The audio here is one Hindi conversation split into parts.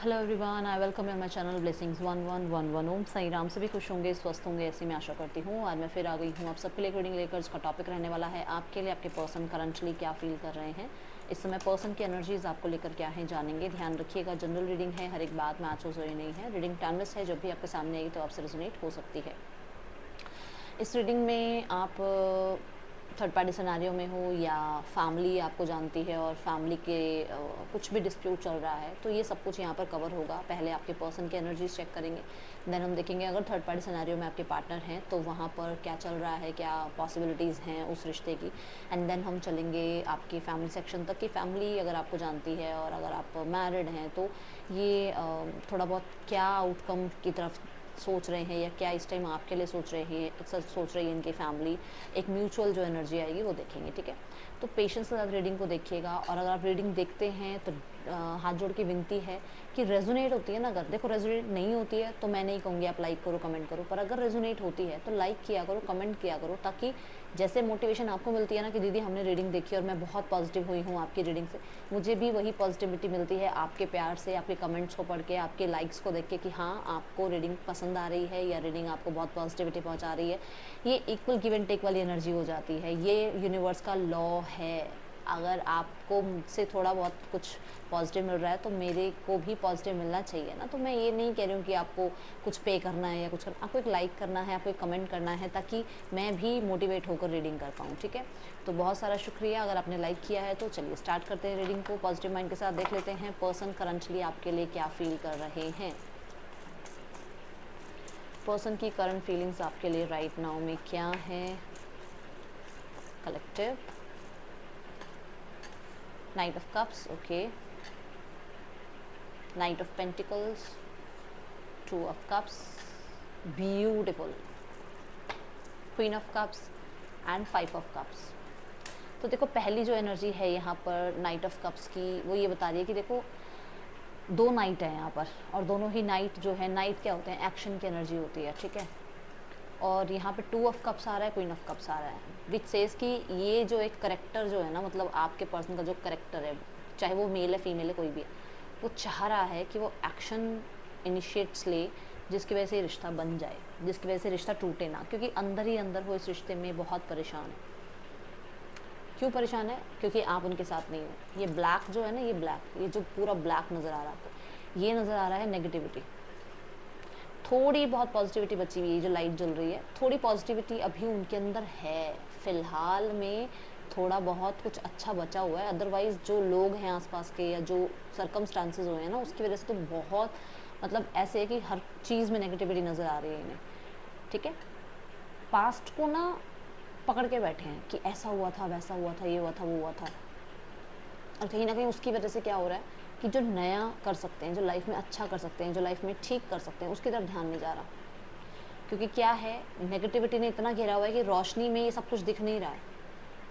Hello everyone, I welcome you my channel blessings 1111। ओम साई राम। सभी खुश होंगे, स्वस्थ होंगे, ऐसी मैं आशा करती हूँ। आज मैं फिर आ गई हूँ आप सबके लिए रीडिंग लेकर। इसका टॉपिक रहने वाला है आपके लिए आपके पर्सन करंटली क्या फील कर रहे हैं इस समय। पर्सन की एनर्जीज आपको लेकर क्या है जानेंगे। ध्यान रखिएगा, जनरल रीडिंग है, हर एक बात मैच हो जरूरी नहीं है। रीडिंग टाइमलेस है, जब भी आपके सामने आएगी तो आपसे रेजोनेट हो सकती है। इस रीडिंग में आप थर्ड पार्टी सिनेरियो में हो या फैमिली आपको जानती है और फैमिली के कुछ भी डिस्प्यूट चल रहा है, तो ये सब कुछ यहाँ पर कवर होगा। पहले आपके पर्सन की एनर्जीज चेक करेंगे, देन हम देखेंगे अगर थर्ड पार्टी सिनेरियो में आपके पार्टनर हैं तो वहाँ पर क्या चल रहा है, क्या पॉसिबिलिटीज़ हैं उस रिश्ते की। एंड देन हम चलेंगे आपकी फैमिली सेक्शन तक कि फैमिली अगर आपको जानती है और अगर आप मैरिड हैं तो ये थोड़ा बहुत क्या आउटकम की तरफ सोच रहे हैं या क्या इस टाइम आपके लिए सोच रही है इनकी फैमिली। एक म्यूचुअल जो एनर्जी आएगी वो देखेंगे, ठीक है। तो पेशेंस के साथ रीडिंग को देखिएगा। और अगर आप रीडिंग देखते हैं तो हाथ जोड़ के विनती है कि रेजोनेट होती है ना, अगर देखो रेजोनेट नहीं होती है तो मैं नहीं कहूँगी आप लाइक करो कमेंट करो, पर अगर रेजोनेट होती है तो लाइक किया करो, कमेंट किया करो, ताकि जैसे मोटिवेशन आपको मिलती है ना कि दीदी हमने रीडिंग देखी और मैं बहुत पॉजिटिव हुई हूँ आपकी रीडिंग से, मुझे भी वही पॉजिटिविटी मिलती है आपके प्यार से, आपके कमेंट्स को पढ़ के, आपके लाइक्स को देख के कि हाँ आपको रीडिंग पसंद आ रही है या रीडिंग आपको बहुत पॉजिटिविटी पहुँचा रही है। ये इक्वल गिव एंड टेक वाली एनर्जी हो जाती है, ये यूनिवर्स का लॉ है। अगर आपको मुझसे थोड़ा बहुत कुछ पॉजिटिव मिल रहा है तो मेरे को भी पॉजिटिव मिलना चाहिए ना। तो मैं ये नहीं कह रही हूँ कि आपको कुछ पे करना है या कुछ करना, आपको एक लाइक करना है, आपको एक कमेंट करना है, ताकि मैं भी मोटिवेट होकर रीडिंग कर पाऊँ, ठीक है। तो बहुत सारा शुक्रिया अगर आपने लाइक किया है। तो चलिए स्टार्ट करते हैं रीडिंग को। पॉजिटिव माइंड के साथ देख लेते हैं पर्सन करंटली आपके लिए क्या फील कर रहे हैं। पर्सन की करंट फीलिंग्स आपके लिए राइट नाउ में क्या है। Collective, night of cups, okay, night of pentacles, two of cups, beautiful, queen of cups and five of cups. तो देखो पहली जो एनर्जी है यहाँ पर नाइट ऑफ कप्स की, वो ये बता रही है कि देखो दो नाइट है यहाँ पर, और दोनों ही नाइट जो है, नाइट क्या होते हैं, एक्शन की एनर्जी होती है, ठीक है। और यहाँ पे टू ऑफ कप्स आ रहा है, क्वीन ऑफ कप्स आ रहा है, विच सेज कि ये जो एक करेक्टर जो है ना, मतलब आपके पर्सन का जो करेक्टर है, चाहे वो मेल है फीमेल है कोई भी है, वो चाह रहा है कि वो एक्शन इनिशिएट्स ले जिसकी वजह से रिश्ता बन जाए, जिसकी वजह से रिश्ता टूटे ना, क्योंकि अंदर ही अंदर वो इस रिश्ते में बहुत परेशान है। क्यों परेशान है? क्योंकि आप उनके साथ नहीं हो। ये ब्लैक जो है ना, ये ब्लैक, ये जो पूरा ब्लैक नज़र आ रहा है आपको, ये नज़र आ रहा है नेगेटिविटी। थोड़ी बहुत पॉजिटिविटी बची हुई है, जो लाइट जल रही है, थोड़ी पॉजिटिविटी अभी उनके अंदर है फिलहाल में, थोड़ा बहुत कुछ अच्छा बचा हुआ है। अदरवाइज़ जो लोग हैं आसपास के या जो सर्कमस्टांसेस हुए हैं ना, उसकी वजह से तो बहुत, मतलब ऐसे है कि हर चीज़ में नेगेटिविटी नज़र आ रही है इन्हें, ठीक है। पास्ट को ना पकड़ के बैठे हैं कि ऐसा हुआ था, वैसा हुआ था, ये हुआ था, वो हुआ था, और कहीं ना कहीं उसकी वजह से क्या हो रहा है कि जो नया कर सकते हैं, जो लाइफ में अच्छा कर सकते हैं, जो लाइफ में ठीक कर सकते हैं, उसकी तरफ ध्यान नहीं जा रहा। क्योंकि क्या है, नेगेटिविटी ने इतना घेरा हुआ है कि रोशनी में ये सब कुछ दिख नहीं रहा है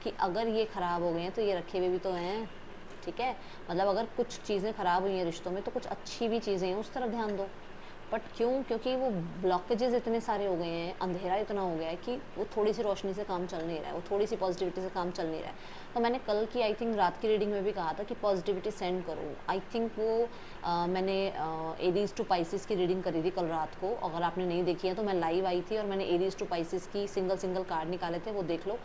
कि अगर ये ख़राब हो गए हैं तो ये रखे हुए भी तो हैं, ठीक है। मतलब अगर कुछ चीज़ें ख़राब हुई हैं रिश्तों में तो कुछ अच्छी भी चीज़ें हैं, उस तरफ ध्यान दो। बट क्यों? क्योंकि वो ब्लॉकेजेस इतने सारे हो गए हैं, अंधेरा इतना हो गया है कि वो थोड़ी सी रोशनी से काम चल नहीं रहा है, वो थोड़ी सी पॉजिटिविटी से काम चल नहीं रहा है। तो मैंने कल की आई थिंक रात की रीडिंग में भी कहा था कि पॉजिटिविटी सेंड करो। आई थिंक वो मैंने एरीज टू पाइसिस की रीडिंग करी थी कल रात को। अगर आपने नहीं देखी है तो मैं लाइव आई थी और मैंने एरीज टू पाइसिस की सिंगल सिंगल कार्ड निकाले थे, वो देख लो।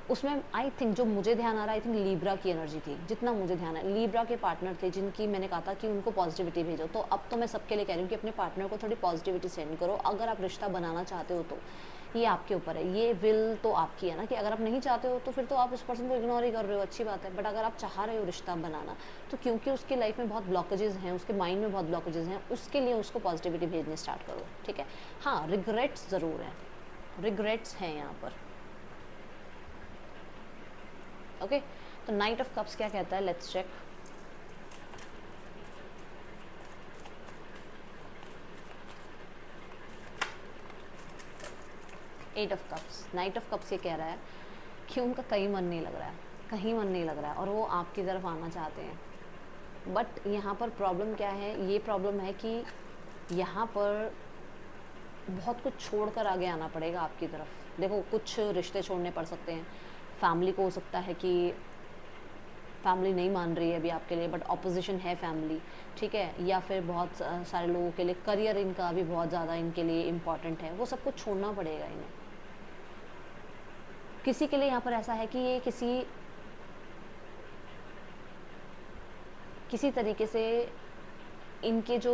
उसमें आई थिंक जो मुझे ध्यान आ रहा है, आई थिंक लीब्रा की एनर्जी थी, जितना मुझे ध्यान है। लीब्रा के पार्टनर थे जिनकी मैंने कहा था कि उनको पॉजिटिविटी भेजो। तो अब तो मैं सबके लिए कह रही हूँ कि अपने पार्टनर को थोड़ी पॉजिटिविटी सेंड करो। अगर आप रिश्ता बनाना चाहते हो तो ये आपके ऊपर है, ये विल तो आपकी है ना। कि अगर आप नहीं चाहते हो तो फिर तो आप उस पर्सन को इग्नोर ही कर रहे हो, अच्छी बात है। बट अगर आप चाह रहे हो रिश्ता बनाना, तो क्योंकि उसकी लाइफ में बहुत ब्लॉकेजेस हैं, उसके माइंड में बहुत ब्लॉकेजेस हैं, उसके लिए उसको पॉजिटिविटी भेजने स्टार्ट करो, ठीक है। हाँ, रिग्रेट्स ज़रूर हैं, रिग्रेट्स हैं यहाँ पर, ओके। तो नाइट ऑफ कप्स क्या कहता है, let's check. Eight of cups, nine of cups ये कह रहा है कि उनका कहीं मन नहीं लग रहा है, कहीं मन नहीं लग रहा है, और वो आपकी तरफ आना चाहते हैं। बट यहाँ पर प्रॉब्लम क्या है, ये प्रॉब्लम है कि यहाँ पर बहुत कुछ छोड़कर आगे आना पड़ेगा आपकी तरफ। देखो कुछ रिश्ते छोड़ने पड़ सकते हैं, फैमिली को हो सकता है कि फैमिली नहीं मान रही है अभी आपके लिए, बट ऑपोजिशन है फैमिली, ठीक है। या फिर बहुत सारे लोगों के लिए करियर इनका भी बहुत ज़्यादा इनके लिए इम्पॉर्टेंट है, वो सब कुछ छोड़ना पड़ेगा इन्हें। किसी के लिए यहाँ पर ऐसा है कि ये किसी तरीके से इनके जो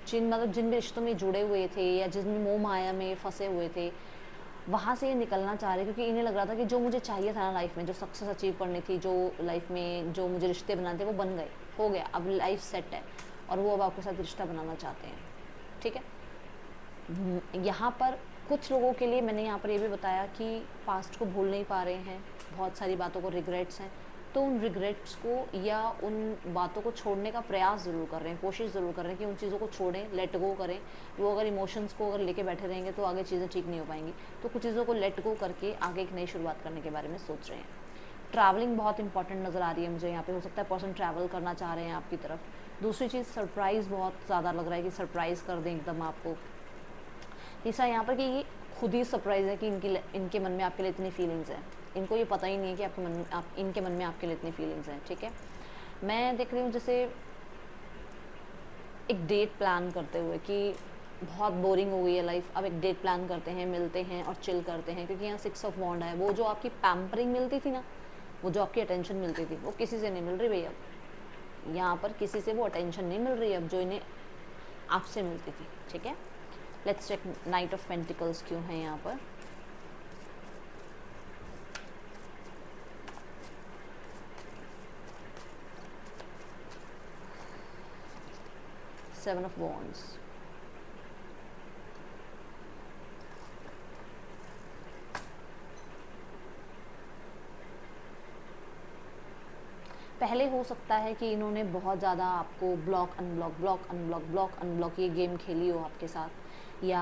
जिन भी रिश्तों में जुड़े हुए थे या जिन मोह माया में फंसे हुए थे, वहाँ से ये निकलना चाह रहे, क्योंकि इन्हें लग रहा था कि जो मुझे चाहिए था ना लाइफ में, जो सक्सेस अचीव करनी थी, जो लाइफ में जो मुझे रिश्ते बनाने थे वो बन गए, हो गया, अब लाइफ सेट है, और वो अब आपके साथ रिश्ता बनाना चाहते हैं, ठीक है। यहाँ पर कुछ लोगों के लिए मैंने यहाँ पर ये भी बताया कि पास्ट को भूल नहीं पा रहे हैं, बहुत सारी बातों को रिग्रेट्स हैं, तो उन रिग्रेट्स को या उन बातों को छोड़ने का प्रयास ज़रूर कर रहे हैं, कोशिश ज़रूर कर रहे हैं कि उन चीज़ों को छोड़ें, लेट गो करें। वो अगर इमोशंस को अगर लेके बैठे रहेंगे तो आगे चीज़ें ठीक नहीं हो पाएंगी, तो कुछ चीज़ों को लेट गो करके आगे एक नई शुरुआत करने के बारे में सोच रहे हैं। ट्रैवलिंग बहुत इंपॉर्टेंट नज़र आ रही है मुझे यहाँ पे, हो सकता है पर्सन ट्रैवल करना चाह रहे हैं आपकी तरफ। दूसरी चीज़ सरप्राइज़ बहुत ज़्यादा लग रहा है कि सरप्राइज़ कर दें एकदम आपको। तीसरा यहाँ पर कि ये खुद ही सरप्राइज़ है कि इनके मन में आपके लिए इतनी फीलिंग्स हैं, इनको ये पता ही नहीं है कि इनके मन में आपके लिए इतनी फीलिंग्स हैं, ठीक है। मैं देख रही हूँ जैसे एक डेट प्लान करते हुए कि बहुत बोरिंग हो गई है लाइफ, अब एक डेट प्लान करते हैं, मिलते हैं और चिल करते हैं, क्योंकि यहाँ 6 ऑफ वॉन्ड है। वो जो आपकी पैम्परिंग मिलती थी ना, वो जो आपकी अटेंशन मिलती थी, वो किसी से नहीं मिल रही भैया। यहाँ पर किसी से वो अटेंशन नहीं मिल रही अब जो इन्हें आपसे मिलती थी, ठीक है। Let's check nine of pentacles क्यों है यहाँ पर। सेवन ऑफ वॉन्ड्स, पहले हो सकता है कि इन्होंने बहुत ज़्यादा आपको ब्लॉक अनब्लॉक ये गेम खेली हो आपके साथ, या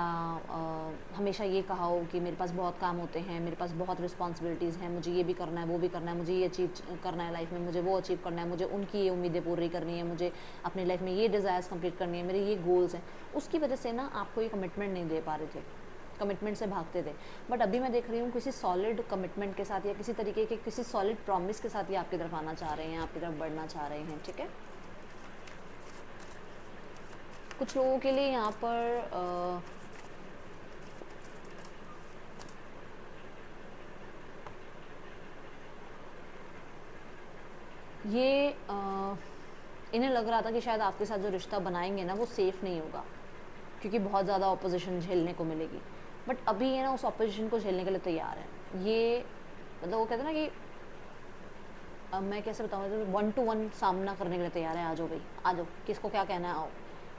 हमेशा ये कहा हो कि मेरे पास बहुत काम होते हैं, मेरे पास बहुत रिस्पॉन्सिबिलिटीज़ हैं, मुझे ये भी करना है, वो भी करना है, मुझे ये अचीव करना है लाइफ में, मुझे वो अचीव करना है, मुझे उनकी ये उम्मीदें पूरी करनी है, मुझे अपनी लाइफ में ये डिज़ायर्स कंप्लीट करनी है, मेरे ये गोल्स हैं। उसकी वजह से ना आपको ये कमिटमेंट नहीं दे पा रहे थे, कमिटमेंट से भागते थे। बट अभी मैं देख रही हूँ किसी सॉलिड कमिटमेंट के साथ या किसी तरीके के किसी सॉलिड प्रॉमिस के साथ ये आपकी तरफ आना चाह रहे हैं, आपकी तरफ बढ़ना चाह रहे हैं, ठीक है। कुछ लोगों के लिए यहाँ पर ये इन्हें लग रहा था कि शायद आपके साथ जो रिश्ता बनाएंगे ना वो सेफ़ नहीं होगा, क्योंकि बहुत ज़्यादा ऑपोजिशन झेलने को मिलेगी। बट अभी ये ना उस ऑपोजिशन को झेलने के लिए तैयार है। ये मतलब वो कहते हैं ना कि अब मैं कैसे बताऊँ, 1 to 1 सामना करने के लिए तैयार है। आ जाओ भाई, आ जाओ, किसको क्या कहना है, आओ,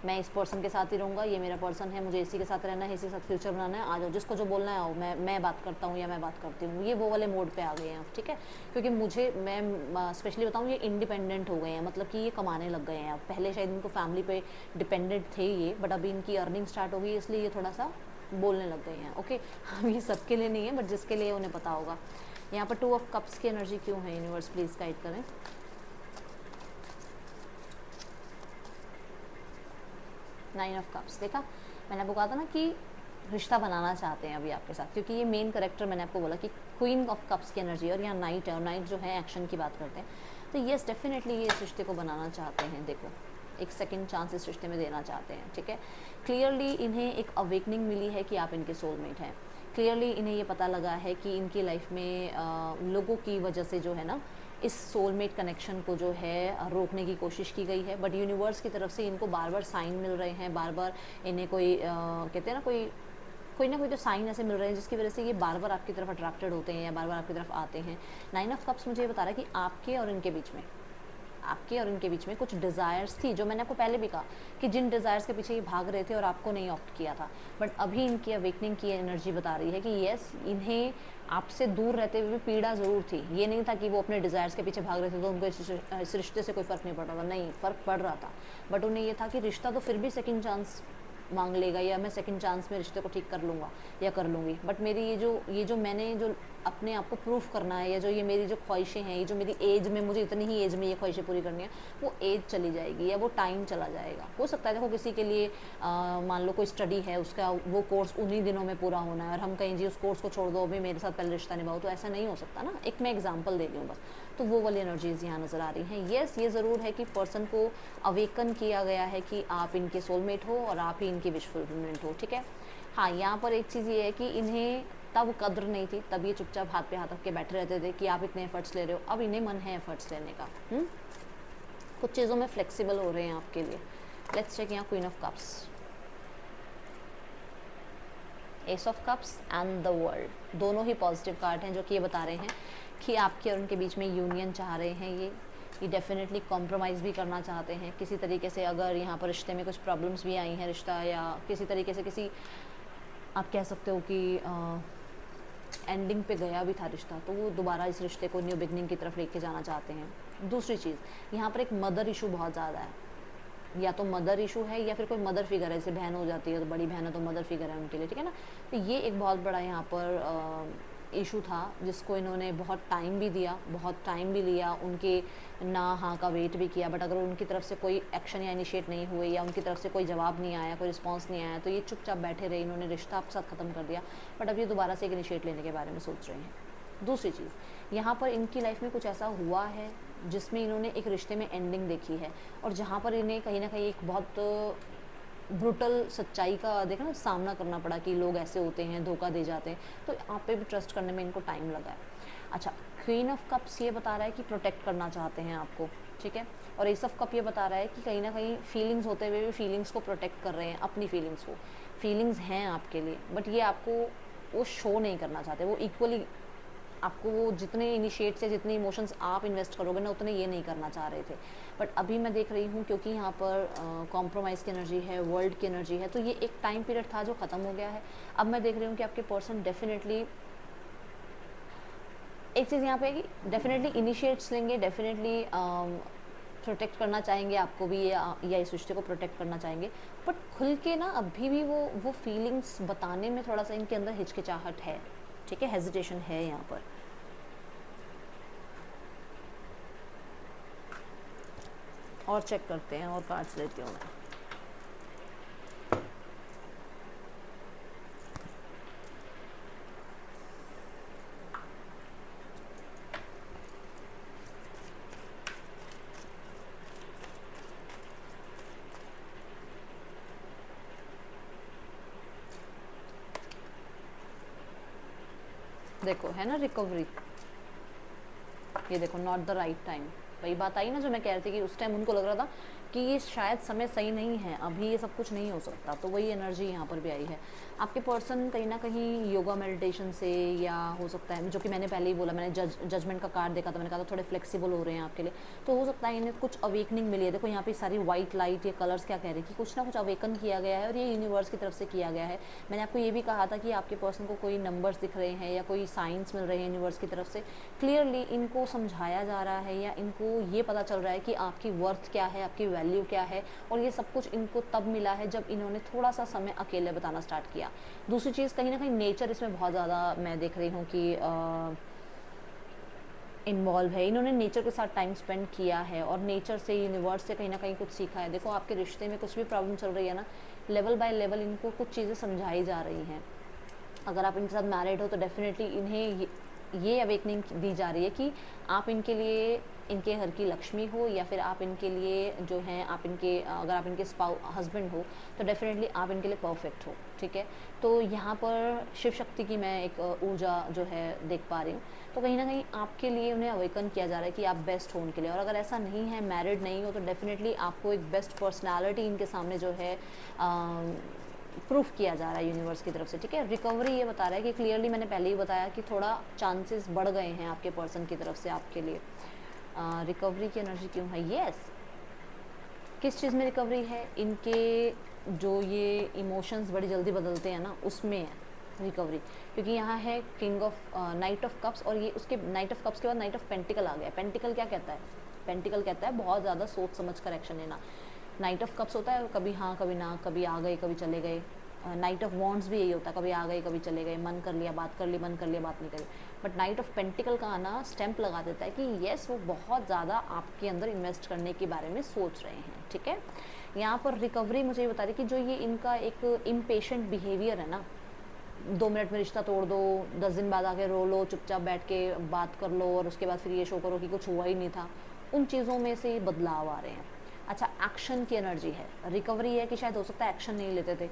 मैं इस पर्सन के साथ ही रहूँगा, ये मेरा पर्सन है, मुझे इसी के साथ रहना है, इसी के साथ फ्यूचर बनाना है, आ जाओ, जिसको जो बोलना है आओ, मैं बात करता हूँ या मैं बात करती हूँ। ये वो वाले मोड पे आ गए हैं, ठीक है। क्योंकि मैं स्पेशली बताऊँ, ये इंडिपेंडेंट हो गए हैं, मतलब कि ये कमाने लग गए हैं अब। पहले शायद इनको फैमिली पे डिपेंडेंट थे ये, बट अभी इनकी अर्निंग स्टार्ट हो गई, इसलिए ये थोड़ा सा बोलने लग गए हैं, ओके। हम ये सबके लिए नहीं है, बट जिसके लिए उन्हें पता होगा। यहाँ पर 2 ऑफ कप्स की एनर्जी क्यों है, यूनिवर्स प्लीज़ गाइड करें। 9 ऑफ कप्स, देखा मैंने आपको कहा था ना कि रिश्ता बनाना चाहते हैं अभी आपके साथ, क्योंकि ये मेन करेक्टर मैंने आपको बोला कि क्वीन ऑफ कप्स की एनर्जी, और यहाँ नाइट है, और नाइट जो है एक्शन की बात करते हैं। तो येस डेफिनेटली ये इस रिश्ते को बनाना चाहते हैं। देखो, एक सेकंड चांस इस रिश्ते में देना चाहते हैं, ठीक है। क्लियरली इन्हें एक अवेकनिंग मिली है कि आप इनके सोलमेट हैं। क्लियरली इन्हें ये पता लगा है कि इनकी लाइफ में लोगों की वजह से जो है ना, इस सोलमेट कनेक्शन को जो है रोकने की कोशिश की गई है, बट यूनिवर्स की तरफ से इनको बार बार साइन मिल रहे हैं, बार बार इन्हें कोई कहते हैं ना, कोई ना कोई तो साइन ऐसे मिल रहे हैं जिसकी वजह से ये बार बार आपकी तरफ अट्रैक्टेड होते हैं या बार बार आपकी तरफ आते हैं। 9 ऑफ कप्स मुझे ये बता रहा है कि आपके और इनके बीच में कुछ डिज़ायर्स थी, जो मैंने आपको पहले भी कहा कि जिन डिज़ायर्स के पीछे ये भाग रहे थे और आपको नहीं ऑप्ट किया था, बट अभी इनकी अवेकनिंग की एनर्जी बता रही है कि येस, इन्हें आपसे दूर रहते हुए भी पीड़ा ज़रूर थी। ये नहीं था कि वो अपने डिज़ायर्स के पीछे भाग रहे थे तो उनको इस रिश्ते से कोई फ़र्क नहीं पड़ रहा था, नहीं, फ़र्क पड़ रहा था। बट उन्हें ये था कि रिश्ता तो फिर भी सेकंड चांस मांग लेगा, या मैं सेकंड चांस में रिश्ते को ठीक कर लूँगा या कर लूँगी, बट मेरी ये जो मैंने जो अपने आप को प्रूफ करना है, या जो ये मेरी जो ख्वाहिशें हैं, ये जो मेरी एज में, मुझे इतनी ही एज में ये ख्वाहिशें पूरी करनी है, वो एज चली जाएगी या वो टाइम चला जाएगा। हो सकता है देखो किसी के लिए मान लो कोई स्टडी है, उसका वो कोर्स उन्हीं दिनों में पूरा होना है, और हम कहीं जी उस कोर्स को छोड़ दो, अभी मेरे साथ पहले रिश्ता निभाओ, तो ऐसा नहीं हो सकता ना। एक मैं एग्जाम्पल दे रही हूँ बस। तो वो वाली एनर्जीज़ यहाँ नज़र आ रही हैं। येस, ये ज़रूर है कि पर्सन को अवेकन किया गया है कि आप इनके सोलमेट हो और आप ही इनकी विश फुलफिलमेंट हो, ठीक है। हाँ, यहाँ पर एक चीज़ ये है कि इन्हें तब कद्र नहीं थी, तब ये चुपचाप हाथ पे हाथ रख के बैठे रहते थे कि आप इतने एफर्ट्स ले रहे हो, अब इन्हें मन है एफर्ट्स लेने का। कुछ चीज़ों में फ्लेक्सिबल हो रहे हैं आपके लिए। लेट्स चेक यहाँ queen of cups, S of cups and the world, दोनों ही पॉजिटिव कार्ड हैं जो कि ये बता रहे हैं कि आपके और उनके बीच में यूनियन चाह रहे हैं। ये डेफिनेटली कॉम्प्रोमाइज़ भी करना चाहते हैं किसी तरीके से। अगर यहाँ पर रिश्ते में कुछ प्रॉब्लम्स भी आई हैं, रिश्ता या किसी तरीके से किसी, आप कह सकते हो कि एंडिंग पे गया भी था रिश्ता, तो वो दोबारा इस रिश्ते को न्यू बिगनिंग की तरफ लेके जाना चाहते हैं। दूसरी चीज़, यहाँ पर एक मदर इशू बहुत ज़्यादा है, या तो मदर इशू है या फिर कोई मदर फिगर है, जैसे बहन हो जाती है तो बड़ी बहन है तो मदर फिगर है उनके लिए, ठीक है ना। तो ये एक बहुत बड़ा यहाँ पर इशू था जिसको इन्होंने बहुत टाइम भी दिया, बहुत टाइम भी लिया, उनके ना हाँ का वेट भी किया, बट अगर उनकी तरफ से कोई एक्शन या इनिशिएट नहीं हुए या उनकी तरफ से कोई जवाब नहीं आया, कोई रिस्पॉन्स नहीं आया, तो ये चुपचाप बैठे रहे, इन्होंने रिश्ता आपके साथ ख़त्म कर दिया, बट अब ये दोबारा से एक इनिशिएट लेने के बारे में सोच रहे हैं। दूसरी चीज़, यहाँ पर इनकी लाइफ में कुछ ऐसा हुआ है जिसमें इन्होंने एक रिश्ते में एंडिंग देखी है और जहाँ पर इन्हें कहीं ना कहीं एक बहुत ब्रूटल सच्चाई का देखा ना सामना करना पड़ा कि लोग ऐसे होते हैं, धोखा दे जाते हैं, तो आप पे भी ट्रस्ट करने में इनको टाइम लगा है। अच्छा, क्वीन ऑफ कप्स ये बता रहा है कि प्रोटेक्ट करना चाहते हैं आपको, ठीक है, और एस ऑफ कप ये बता रहा है कि कहीं ना कहीं फीलिंग्स होते हुए भी फीलिंग्स को प्रोटेक्ट कर रहे हैं, अपनी फीलिंग्स को। फीलिंग्स हैं आपके लिए, बट ये आपको वो शो नहीं करना चाहते, वो इक्वली आपको वो जितने इनिशिएट से जितने इमोशंस आप इन्वेस्ट करोगे ना उतने ये नहीं करना चाह रहे थे, बट अभी मैं देख रही हूँ क्योंकि यहाँ पर कॉम्प्रोमाइज़ की एनर्जी है, वर्ल्ड की एनर्जी है, तो ये एक टाइम पीरियड था जो ख़त्म हो गया है। अब मैं देख रही हूँ कि आपके पर्सन डेफिनेटली एक चीज़ यहाँ पे है कि डेफिनेटली इनिशिएट्स लेंगे, डेफिनेटली प्रोटेक्ट करना चाहेंगे आपको भी या इस रिश्ते को प्रोटेक्ट करना चाहेंगे, बट खुल के ना अभी भी वो फीलिंग्स बताने में थोड़ा सा इनके अंदर हिचकिचाहट है, ठीक है, हेजिटेशन है यहाँ पर। और चेक करते हैं, और कार्ड्स लेती हूँ मैं। देखो है ना रिकवरी, ये देखो नॉट द राइट टाइम, वही बात आई ना जो मैं कह रही थी कि उस टाइम उनको लग रहा था कि ये शायद समय सही नहीं है, अभी ये सब कुछ नहीं हो सकता, तो वही एनर्जी यहाँ पर भी आई है। आपके पर्सन कहीं ना कहीं योगा मेडिटेशन से, या हो सकता है जो कि मैंने पहले ही बोला, मैंने जजमेंट का कार्ड देखा था, मैंने कहा था थोड़े फ्लेक्सिबल हो रहे हैं आपके लिए, तो हो सकता है इन्हें कुछ अवेकनिंग मिली है। देखो यहाँ पे सारी वाइट लाइट, ये कलर्स क्या कह रहे हैं कि कुछ ना कुछ अवेकन किया गया है और ये यूनिवर्स की तरफ से किया गया है। मैंने आपको ये भी कहा था कि आपके पर्सन को कोई नंबर्स दिख रहे हैं या कोई साइंस मिल रहे हैं यूनिवर्स की तरफ से, क्लियरली इनको समझाया जा रहा है या इनको ये पता चल रहा है कि आपकी वर्थ क्या है, आपकी वैल्यू क्या है, और ये सब कुछ इनको तब मिला है जब इन्होंने थोड़ा सा समय अकेले बिताना स्टार्ट किया। दूसरी चीज़, कहीं ना कहीं नेचर इसमें बहुत ज़्यादा मैं देख रही हूँ कि इन्वॉल्व है, इन्होंने नेचर के साथ टाइम स्पेंड किया है और नेचर से, यूनिवर्स से कहीं ना कहीं कुछ सीखा है। देखो आपके रिश्ते में कुछ भी प्रॉब्लम चल रही है ना, लेवल बाय लेवल इनको कुछ चीज़ें समझाई जा रही हैं। अगर आप इनके साथ मैरिड हो तो डेफिनेटली इन्हें ये अवेकनिंग दी जा रही है कि आप इनके लिए, इनके घर की लक्ष्मी हो, या फिर आप इनके लिए जो हैं, आप इनके, अगर आप इनके हस्बैंड हो तो डेफिनेटली आप इनके लिए परफेक्ट हो, ठीक है। तो यहाँ पर शिव शक्ति की मैं एक ऊर्जा जो है देख पा रही हूँ, तो कहीं ना कहीं आपके लिए उन्हें अवेकन किया जा रहा है कि आप बेस्ट हो उनके लिए। और अगर ऐसा नहीं है, मैरिड नहीं हो, तो डेफिनेटली आपको एक बेस्ट पर्सनैलिटी इनके सामने जो है प्रूफ किया जा रहा है यूनिवर्स की तरफ से, ठीक है। रिकवरी ये बता रहा है कि क्लियरली मैंने पहले ही बताया कि थोड़ा चांसेस बढ़ गए हैं आपके पर्सन की तरफ से आपके लिए। रिकवरी की एनर्जी क्यों है? येस, किस चीज़ में रिकवरी है? इनके जो ये इमोशंस बड़ी जल्दी बदलते हैं ना, उसमें है रिकवरी, क्योंकि यहाँ है king of night of cups, और ये उसके नाइट ऑफ कप्स के बाद नाइट ऑफ पेंटिकल आ गया। पेंटिकल क्या कहता है? पेंटिकल कहता है बहुत ज़्यादा सोच समझ कर एक्शन लेना। नाइट ऑफ कप्स होता है कभी हाँ कभी ना, कभी आ गए कभी चले गए। नाइट ऑफ वॉन्ड्स भी यही होता है, कभी आ गए कभी चले गए, मन कर लिया बात कर ली, मन कर लिया बात नहीं करी। बट नाइट ऑफ पेंटिकल का आना स्टैंप लगा देता है कि येस, वो बहुत ज़्यादा आपके अंदर इन्वेस्ट करने के बारे में सोच रहे हैं, ठीक है। यहाँ पर रिकवरी मुझे ये बता रही कि जो ये इनका एक इम्पेशेंट बिहेवियर है ना, 2 मिनट में रिश्ता तोड़ दो, 10 दिन बाद आके रो लो, चुपचाप बैठ के बात कर लो और उसके बाद फिर ये शो करो कि कुछ हुआ ही नहीं था, उन चीज़ों में से बदलाव आ रहे हैं। अच्छा, एक्शन की एनर्जी है, रिकवरी है कि शायद हो सकता है एक्शन नहीं लेते थे,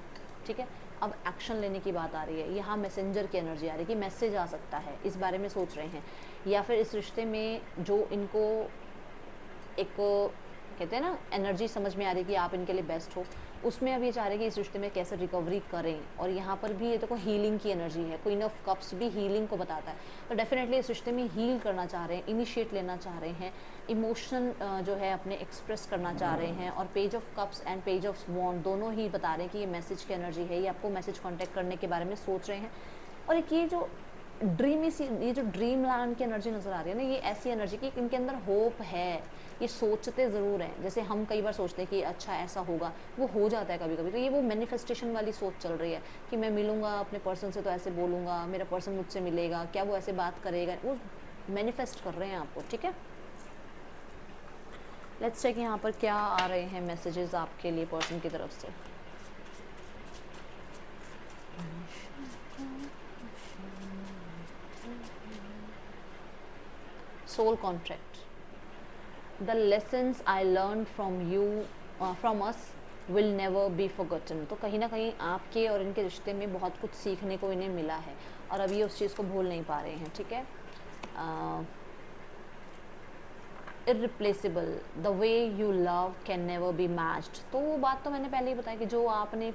ठीक है, अब एक्शन लेने की बात आ रही है। यहाँ मैसेंजर की एनर्जी आ रही है कि मैसेज आ सकता है, इस बारे में सोच रहे हैं, या फिर इस रिश्ते में जो इनको एक कहते हैं ना एनर्जी समझ में आ रही है कि आप इनके लिए बेस्ट हो, उसमें अब ये चाह रहे हैं कि इस रिश्ते में कैसे रिकवरी करें। और यहाँ पर भी ये देखो हीलिंग की एनर्जी है, क्वीन ऑफ कप्स भी हीलिंग को बताता है, तो डेफिनेटली इस रिश्ते में हील करना चाह रहे हैं, इनिशिएट लेना चाह रहे हैं, इमोशन जो है अपने एक्सप्रेस करना चाह रहे हैं। और page of cups and page of wand दोनों ही बता रहे हैं कि ये मैसेज की एनर्जी है, ये आपको मैसेज कॉन्टैक्ट करने के बारे में सोच रहे हैं। और एक ये जो ड्रीमी सी, ये जो ड्रीम लैंड की एनर्जी नज़र आ रही है ना, ये ऐसी एनर्जी की इनके अंदर होप है, ये सोचते ज़रूर हैं, जैसे हम कई बार सोचते हैं कि अच्छा ऐसा होगा, वो हो जाता है कभी कभी। तो ये वो मैनिफेस्टेशन वाली सोच चल रही है कि मैं मिलूँगा अपने पर्सन से तो ऐसे बोलूँगा, मेरा पर्सन मुझसे मिलेगा, क्या वो ऐसे बात करेगा, वो मैनिफेस्ट कर रहे हैं आपको, ठीक है। लेट्स चेक यहाँ पर क्या आ रहे हैं मैसेजेस आपके लिए पर्सन की तरफ से। Soul contract, the lessons I learn from you from us will never be forgotten. तो कहीं ना कहीं आपके और इनके रिश्ते में बहुत कुछ सीखने को इन्हें मिला है और अभी ये उस चीज़ को भूल नहीं पा रहे हैं, ठीक है। Irreplaceable, the way you love can never be matched. तो वो बात तो मैंने पहले ही बताया कि जो आपने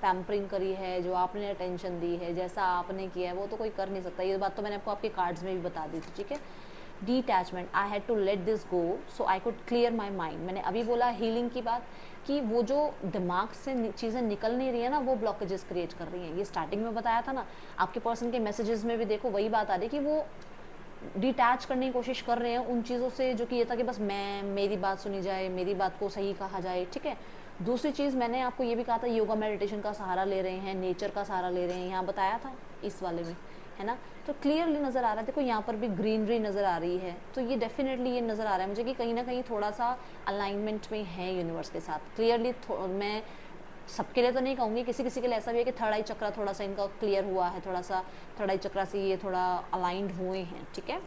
पैम्परिंग करी है, जो आपने अटेंशन दी है, जैसा आपने किया है, वो तो कोई कर नहीं सकता। ये बात तो मैंने आपको आपके कार्ड्स में भी बता दी थी, ठीक है। Detachment, I had to let this go so I could clear my mind. मैंने अभी बोला हीलिंग की बात कि वो जो दिमाग से चीज़ें निकल नहीं रही है ना, वो ब्लॉकेजेस क्रिएट कर रही हैं। ये स्टार्टिंग में बताया था ना, आपके पर्सन के मैसेजेस में भी देखो वही बात आ रही है कि वो डिटैच करने की कोशिश कर रहे हैं उन चीज़ों से जो कि ये था कि बस मेरी बात सुनी जाए, मेरी बात को सही कहा जाए, ठीक है। दूसरी चीज़ मैंने आपको ये भी कहा था, योगा मेडिटेशन का सहारा ले रहे हैं, नेचर का सहारा ले रहे हैं, यहाँ बताया था इस वाले में, है ना। तो क्लियरली नज़र आ रहा है, देखो यहाँ पर भी ग्रीनरी नज़र आ रही है, तो ये डेफिनेटली ये नज़र आ रहा है मुझे कि कहीं ना कहीं थोड़ा सा अलाइनमेंट में है यूनिवर्स के साथ। क्लियरली मैं सबके लिए तो नहीं कहूँगी, किसी किसी के लिए ऐसा भी है कि थर्ड आई चक्रा थोड़ा सा इनका क्लियर हुआ है, थोड़ा सा थर्ड आई चक्रा से ये थोड़ा अलाइंड हुए हैं, ठीक है।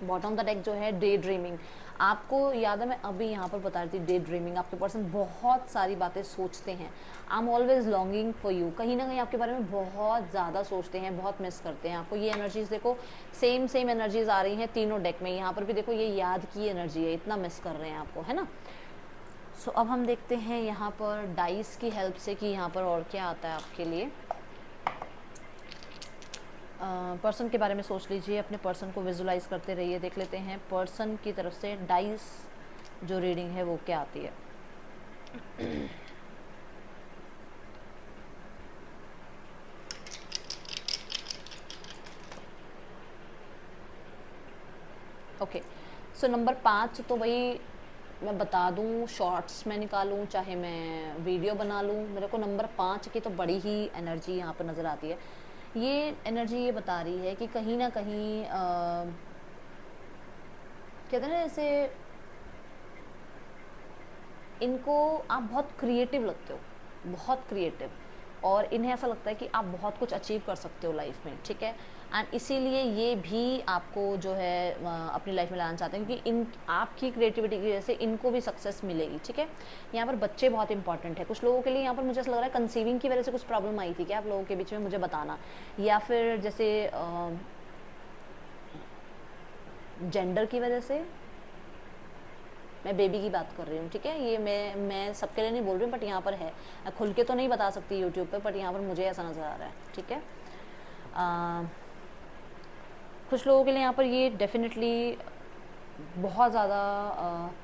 बॉटम द डेक जो है डे ड्रीमिंग, आपको याद है मैं अभी यहाँ पर बता रही थी, डे ड्रीमिंग आपके पर्सन बहुत सारी बातें सोचते हैं। I am always longing for you, कहीं ना कहीं आपके बारे में बहुत ज़्यादा सोचते हैं, बहुत मिस करते हैं आपको। ये एनर्जीज देखो सेम एनर्जीज आ रही हैं तीनों डेक में। यहाँ पर भी देखो ये याद की एनर्जी है, इतना मिस कर रहे हैं आपको, है ना। सो अब हम देखते हैं यहाँ पर डाइस की हेल्प से कि यहाँ पर और क्या आता है आपके लिए। पर्सन के बारे में सोच लीजिए, अपने पर्सन को विजुलाइज करते रहिए। देख लेते हैं पर्सन की तरफ से डाइस जो रीडिंग है वो क्या आती है। ओके, सो नंबर 5 तो वही मैं बता दूं, शॉर्ट्स में निकालूं चाहे मैं वीडियो बना लूं, मेरे को नंबर 5 की तो बड़ी ही एनर्जी यहाँ पर नज़र आती है। ये एनर्जी ये बता रही है कि कहीं ना कहीं कहते हैं ना जैसे इनको आप बहुत क्रिएटिव लगते हो, बहुत क्रिएटिव, और इन्हें ऐसा लगता है कि आप बहुत कुछ अचीव कर सकते हो लाइफ में, ठीक है। एंड इसीलिए ये भी आपको जो है अपनी लाइफ में लाना चाहते हैं क्योंकि इन आपकी क्रिएटिविटी की वजह से इनको भी सक्सेस मिलेगी, ठीक है। यहाँ पर बच्चे बहुत इंपॉर्टेंट है कुछ लोगों के लिए। यहाँ पर मुझे ऐसा लग रहा है कंसीविंग की वजह से कुछ प्रॉब्लम आई थी क्या आप लोगों के बीच में, मुझे बताना। या फिर जैसे जेंडर की वजह से, मैं बेबी की बात कर रही हूँ, ठीक है। ये मैं सबके लिए नहीं बोल रही हूँ, बट यहाँ पर है, खुल के तो नहीं बता सकती यूट्यूब पे, बट यहाँ पर मुझे ऐसा नज़र आ रहा है, ठीक है। कुछ लोगों के लिए यहाँ पर ये डेफिनेटली बहुत ज़्यादा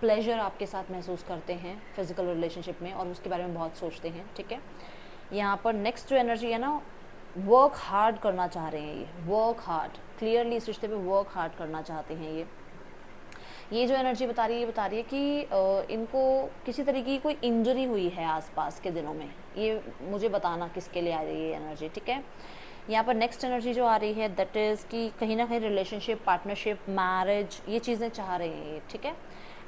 प्लेजर आपके साथ महसूस करते हैं फिजिकल रिलेशनशिप में और उसके बारे में बहुत सोचते हैं, ठीक है। यहाँ पर नेक्स्ट जो एनर्जी है ना, वर्क हार्ड करना चाह रहे हैं ये, वर्क हार्ड, क्लियरली इस रिश्ते पे वर्क हार्ड करना चाहते हैं ये जो एनर्जी बता रही है, ये बता रही है कि इनको किसी तरीके की कोई इंजरी हुई है आसपास के दिनों में। ये मुझे बताना किसके लिए आ रही है ये एनर्जी, ठीक है। यहाँ पर नेक्स्ट एनर्जी जो आ रही है दैट इज़ कि कहीं ना कहीं रिलेशनशिप, पार्टनरशिप, मैरिज, ये चीज़ें चाह रहे हैं ये, ठीक है।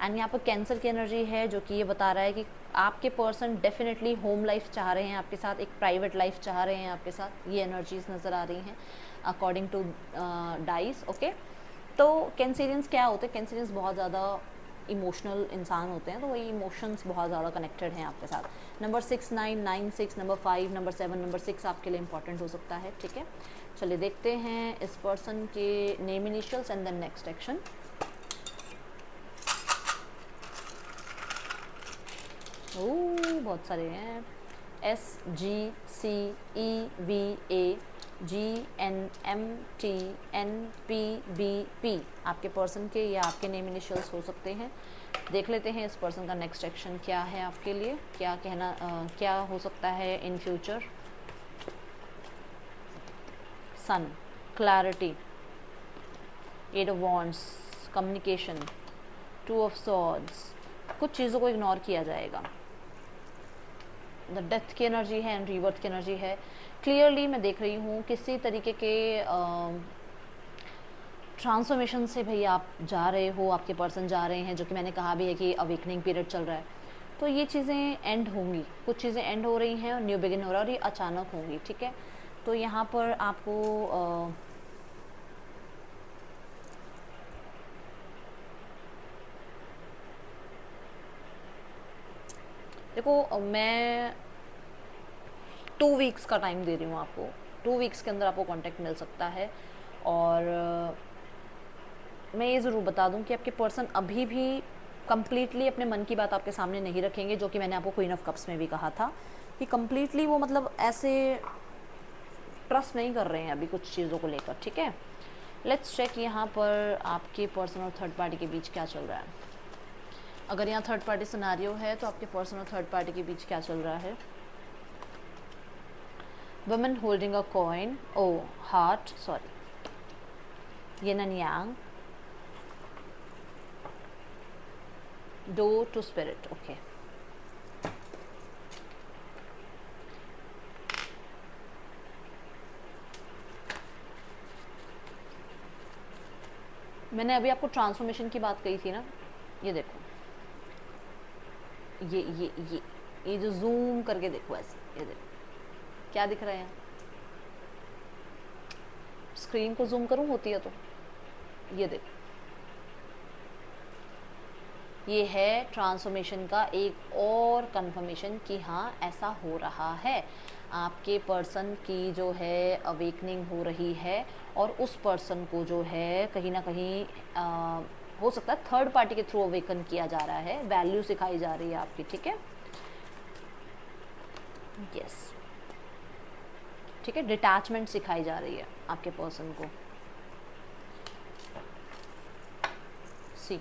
एंड यहाँ पर कैंसर की एनर्जी है, जो कि ये बता रहा है कि आपके पर्सन डेफिनेटली होम लाइफ चाह रहे हैं आपके साथ, एक प्राइवेट लाइफ चाह रहे हैं आपके साथ। ये एनर्जीज नज़र आ रही हैं अकॉर्डिंग टू डाइस। ओके, तो कैंसेरियंस क्या होते हैं? कैंसेरियंस बहुत ज़्यादा इमोशनल इंसान होते हैं, तो वही इमोशंस बहुत ज़्यादा कनेक्टेड हैं आपके साथ। नंबर 6, 9, 9, 6, नंबर 5, नंबर 7, नंबर 6 आपके लिए इंपॉर्टेंट हो सकता है। ठीक है, चलिए देखते हैं इस पर्सन के name initials and then next action. बहुत सारे हैं। SGCEVA GNMTNPBP आपके पर्सन के या आपके नेम इनिशियल्स हो सकते हैं। देख लेते हैं इस पर्सन का नेक्स्ट एक्शन क्या है आपके लिए, क्या कहना क्या हो सकता है in future. Sun, clarity, 8 of wands, communication, 2 of swords, कुछ चीज़ों को इग्नोर किया जाएगा। द डेथ की एनर्जी है एंड रीबर्थ की एनर्जी है। क्लियरली मैं देख रही हूँ किसी तरीके के ट्रांसफॉर्मेशन से भैया आप जा रहे हो, आपके पर्सन जा रहे हैं, जो कि मैंने कहा भी है कि अवेकनिंग पीरियड चल रहा है। तो ये चीज़ें एंड होंगी, कुछ चीज़ें एंड हो रही हैं और न्यू बिगिन हो रहा है, और ये अचानक होंगी। ठीक है, तो यहाँ पर आपको देखो, मैं 2 वीक्स का टाइम दे रही हूँ आपको। 2 वीक्स के अंदर आपको कांटेक्ट मिल सकता है। और मैं ये ज़रूर बता दूँ कि आपके पर्सन अभी भी कम्प्लीटली अपने मन की बात आपके सामने नहीं रखेंगे, जो कि मैंने आपको क्वीन ऑफ कप्स में भी कहा था कि कम्प्लीटली वो मतलब ऐसे ट्रस्ट नहीं कर रहे हैं अभी कुछ चीज़ों को लेकर। ठीक है, लेट्स चेक यहाँ पर आपके पर्सन और थर्ड पार्टी के बीच क्या चल रहा है। अगर यहाँ थर्ड पार्टी सिनेरियो है तो आपके पर्सन और थर्ड पार्टी के बीच क्या चल रहा है। Women holding a coin, oh heart, sorry, yin and yang, door to spirit. Okay, मैंने अभी आपको ट्रांसफॉर्मेशन की बात कही थी ना, ये देखो, ये जो जूम करके देखो ऐसे, ये देखो क्या दिख रहा है। स्क्रीन को जूम करूं होती है तो ये देखो, ये है ट्रांसफॉर्मेशन का एक और कंफर्मेशन कि हाँ ऐसा हो रहा है। आपके पर्सन की जो है अवेकनिंग हो रही है, और उस पर्सन को जो है कहीं ना कहीं हो सकता है थर्ड पार्टी के थ्रू अवेकन किया जा रहा है, वैल्यू सिखाई जा रही है आपकी। ठीक है, यस, ठीक है, डिटैचमेंट सिखाई जा रही है आपके पर्सन को। सी,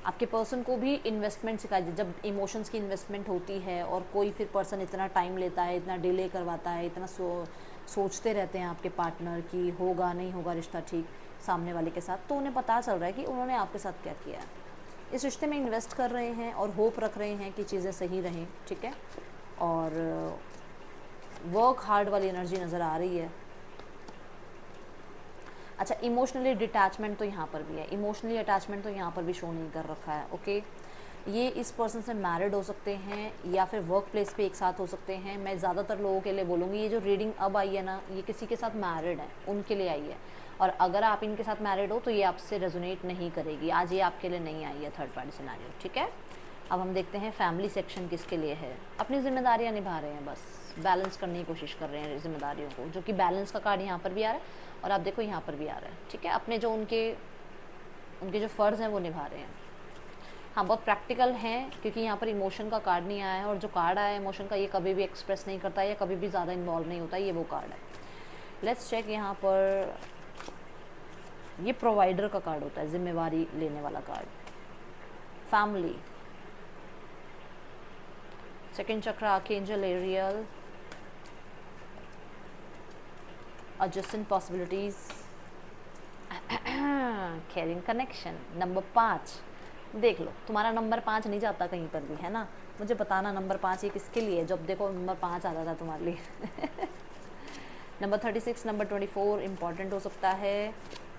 आपके पर्सन को भी इन्वेस्टमेंट सिखाई, जब इमोशंस की इन्वेस्टमेंट होती है और कोई फिर पर्सन इतना टाइम लेता है, इतना डिले करवाता है, इतना सोचते रहते हैं आपके पार्टनर कि होगा नहीं होगा रिश्ता ठीक सामने वाले के साथ, तो उन्हें पता चल रहा है कि उन्होंने आपके साथ क्या किया है। इस रिश्ते में इन्वेस्ट कर रहे हैं और होप रख रहे हैं कि चीज़ें सही रहें। ठीक है, और वर्क हार्ड वाली एनर्जी नज़र आ रही है। अच्छा, इमोशनली डिटैचमेंट तो यहाँ पर भी है, इमोशनली अटैचमेंट तो यहाँ पर भी शो नहीं कर रखा है। ओके, ये इस पर्सन से मैरिड हो सकते हैं या फिर वर्क प्लेस पे एक साथ हो सकते हैं। मैं ज़्यादातर लोगों के लिए बोलूँगी, ये जो रीडिंग अब आई है ना, ये किसी के साथ मैरिड है उनके लिए आई है, और अगर आप इनके साथ मैरिड हो तो ये आपसे रेजोनेट नहीं करेगी, आज ये आपके लिए नहीं आई है थर्ड पार्टी सिनेरियो। ठीक है, अब हम देखते हैं फैमिली सेक्शन किसके लिए है। अपनी जिम्मेदारियाँ निभा रहे हैं, बस बैलेंस करने की कोशिश कर रहे हैं जिम्मेदारियों को, जो कि बैलेंस का कार्ड यहाँ पर भी आ रहा है और आप देखो यहाँ पर भी आ रहा है। ठीक है, अपने जो उनके जो फ़र्ज़ हैं वो निभा रहे हैं। हाँ, बहुत प्रैक्टिकल हैं, क्योंकि यहाँ पर इमोशन का कार्ड नहीं आया है, और जो कार्ड आया है इमोशन का, ये कभी भी एक्सप्रेस नहीं करता है या कभी भी ज़्यादा इन्वॉल्व नहीं होता, ये वो कार्ड है। लेट्स चेक यहाँ पर, ये प्रोवाइडर का कार्ड होता है, जिम्मेवारी लेने वाला card. Family, second chakra archangel Ariel, adjacent possibilities, caring connection। Number 5 देख लो, तुम्हारा नंबर 5 नहीं जाता कहीं पर भी, है ना, मुझे बताना नंबर 5 ये किसके लिए, जब देखो नंबर 5 आता था तुम्हारे लिए। नंबर 36, नंबर 24 इम्पॉर्टेंट हो सकता है।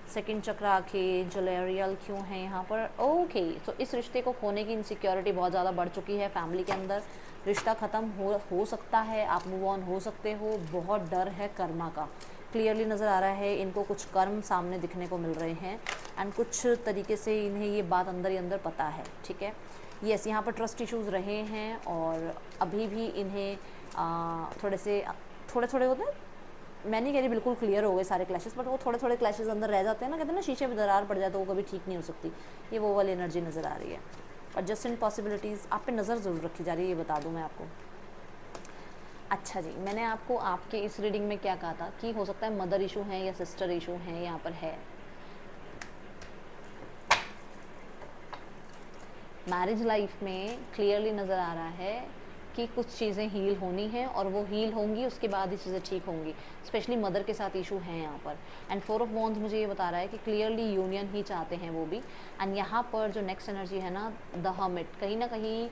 सेकंड चक्र आके जलेरियल क्यों है यहाँ पर? ओके, तो इस रिश्ते को खोने की इनसिक्योरिटी बहुत ज़्यादा बढ़ चुकी है फैमिली के अंदर। रिश्ता ख़त्म हो सकता है, आप मूव ऑन हो सकते हो। बहुत डर है कर्मा का, क्लियरली नज़र आ रहा है। इनको कुछ कर्म सामने दिखने को मिल रहे हैं एंड कुछ तरीके से इन्हें ये बात अंदर ही अंदर पता है, ठीक है। यस, यहाँ पर ट्रस्ट इश्यूज़ रहे हैं और अभी भी इन्हें थोड़े थोड़े होते हैं, मैं नहीं कह रही बिल्कुल क्लियर हो गए सारे क्लैशेस, बट वो थोड़े थोड़े क्लैशेस अंदर रह जाते हैं ना, कहते हैं ना शीशे में दरार पड़ जाए तो वो कभी ठीक नहीं हो सकती। ये वो वाली एनर्जी नज़र आ रही है। और जस्ट इन पॉसिबिलिटीज़ आप पे नज़र ज़रूर रखी जा रही है, ये बता दूँ मैं आपको। अच्छा जी, मैंने आपको आपके इस रीडिंग में क्या कहा था कि हो सकता है मदर इशू है या सिस्टर इशू है, यहाँ पर है। मैरिज लाइफ में क्लियरली नज़र आ रहा है कि कुछ चीज़ें हील होनी हैं और वो हील होंगी, उसके बाद ही चीज़ें ठीक होंगी। स्पेशली मदर के साथ इशू है यहाँ पर। एंड 4 ऑफ वॉन्ड्स मुझे ये बता रहा है कि क्लियरली यूनियन ही चाहते हैं वो भी। एंड यहाँ पर जो नेक्स्ट एनर्जी है ना, द हर्मिट, कहीं ना कहीं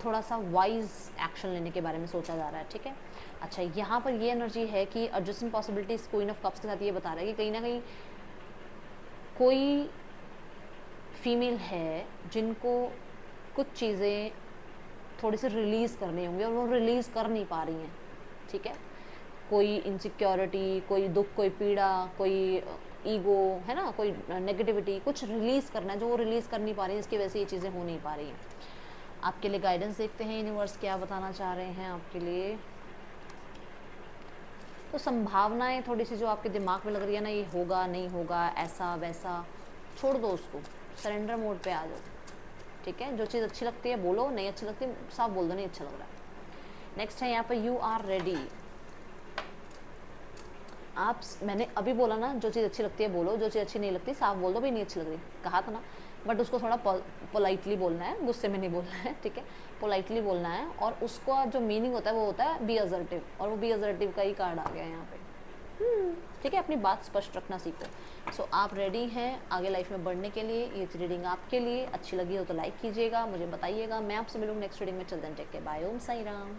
थोड़ा सा वाइज एक्शन लेने के बारे में सोचा जा रहा है, ठीक है। अच्छा, यहाँ पर ये एनर्जी है कि adjusting possibilities queen of cups के साथ ये बता रहा है कि कहीं ना कहीं कोई फीमेल है जिनको कुछ चीज़ें थोड़ी सी रिलीज़ करनी होंगी और वो रिलीज़ कर नहीं पा रही हैं, ठीक है। कोई इनसिक्योरिटी, कोई दुख, कोई पीड़ा, कोई ईगो है ना, कोई नेगेटिविटी, कुछ रिलीज़ करना है जो वो रिलीज़ कर नहीं पा रही है, इसकी वजह से ये चीज़ें हो नहीं पा रही हैं। आपके लिए गाइडेंस देखते हैं, यूनिवर्स क्या बताना चाह रहे हैं आपके लिए। तो संभावनाएं थोड़ी सी जो आपके दिमाग में लग रही है ना, ये होगा नहीं होगा, ऐसा वैसा, छोड़ दो उसको, सरेंडर मोड पे आ जाओ, ठीक है। जो चीज़ अच्छी लगती है बोलो, नहीं अच्छी लगती साफ बोल दो नहीं अच्छा लग रहा है। नेक्स्ट है यहाँ पर यू आर रेडी। आप, मैंने अभी बोला ना, जो चीज़ अच्छी लगती है बोलो, जो चीज़ अच्छी नहीं लगती साफ बोल दो, भी नहीं अच्छी लग रही, कहा था ना। बट उसको थोड़ा पोलाइटली बोलना है, गुस्से में नहीं बोलना है, ठीक है। पोलाइटली बोलना है और उसका जो मीनिंग होता है वो होता है बी असर्टिव, और वो बी असर्टिव का ही कार्ड आ गया है यहाँ पे, ठीक है। अपनी बात स्पष्ट रखना सीखो। सो आप रेडी हैं आगे लाइफ में बढ़ने के लिए। ये रीडिंग आपके लिए अच्छी लगी हो तो लाइक कीजिएगा, मुझे बताइएगा। मैं आपसे मिलूँगी नेक्स्ट रीडिंग में। चलते हैं, टेक केयर, बाय, ओम साई राम।